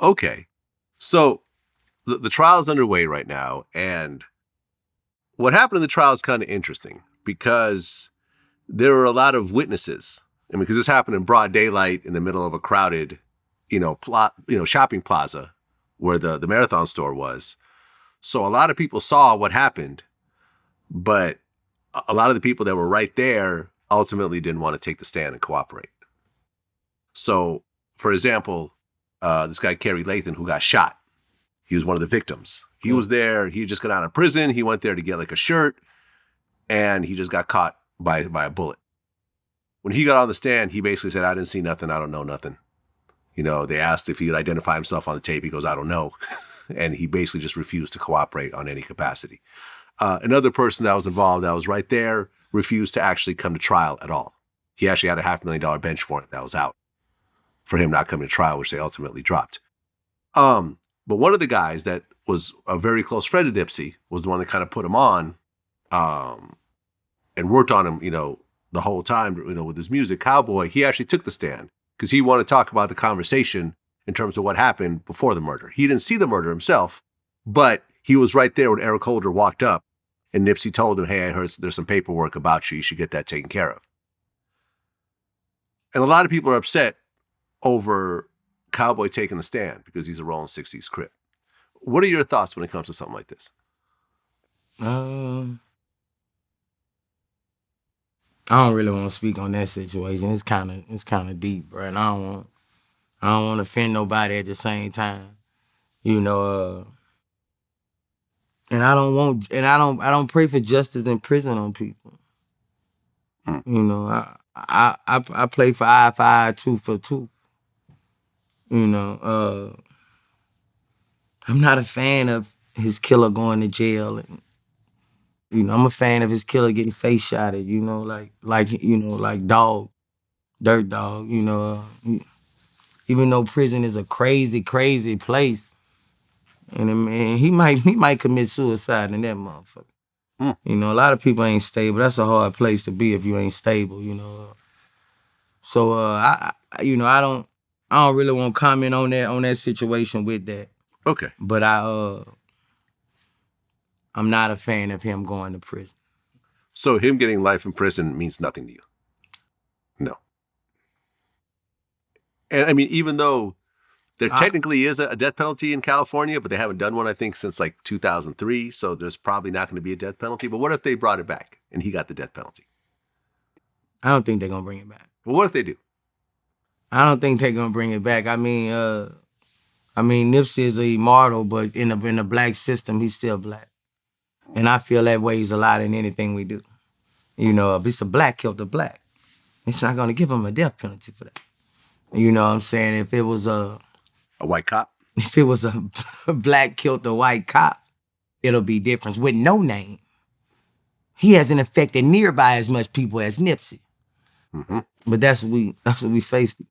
Okay. So the trial is underway right now, and what happened in the trial is kind of interesting because there were a lot of witnesses. I mean, because this happened in broad daylight in the middle of a crowded, shopping plaza where the marathon store was. So a lot of people saw what happened, but a lot of the people that were right there ultimately didn't want to take the stand and cooperate. So, for example, this guy, Kerry Lathan, who got shot, he was one of the victims. He was there. He had just got out of prison. He went there to get like a shirt, and he just got caught by a bullet. When he got on the stand, he basically said, I didn't see nothing. I don't know nothing. They asked if he could identify himself on the tape. He goes, I don't know. And he basically just refused to cooperate on any capacity. Another person that was involved that was right there refused to actually come to trial at all. He actually had a $500,000 bench warrant that was out for him not coming to trial, which they ultimately dropped. But one of the guys that was a very close friend of Nipsey was the one that kind of put him on and worked on him, the whole time, with his music, Cowboy. He actually took the stand because he wanted to talk about the conversation in terms of what happened before the murder. He didn't see the murder himself, but he was right there when Eric Holder walked up and Nipsey told him, hey, I heard there's some paperwork about you. You should get that taken care of. And a lot of people are upset over Cowboy taking the stand because he's a Rolling 60s Crip. What are your thoughts when it comes to something like this? I don't really want to speak on that situation. It's kind of deep, bro. And I don't want to offend nobody at the same time, And I don't pray for justice in prison on people. I play for eye for eye, tooth for tooth. I'm not a fan of his killer going to jail, and I'm a fan of his killer getting face shotted. Like Dog, Dirt Dog. Even though prison is a crazy, crazy place, and he might commit suicide in that motherfucker. A lot of people ain't stable. That's a hard place to be if you ain't stable. So I don't really want to comment on that situation with that. Okay. But I'm not a fan of him going to prison. So him getting life in prison means nothing to you? No. And I mean, even though there technically is a death penalty in California, but they haven't done one, I think, since like 2003. So there's probably not going to be a death penalty. But what if they brought it back and he got the death penalty? I don't think they're going to bring it back. Well, what if they do? I don't think they're going to bring it back. I mean, Nipsey is an immortal, but in the black system, he's still black. And I feel that weighs a lot in anything we do. If it's a black killed a black, it's not going to give him a death penalty for that. You know what I'm saying? If it was a white cop? If it was a black killed a white cop, it'll be different. With no name, he hasn't affected nearby as much people as Nipsey. Mm-hmm. But that's what we faced.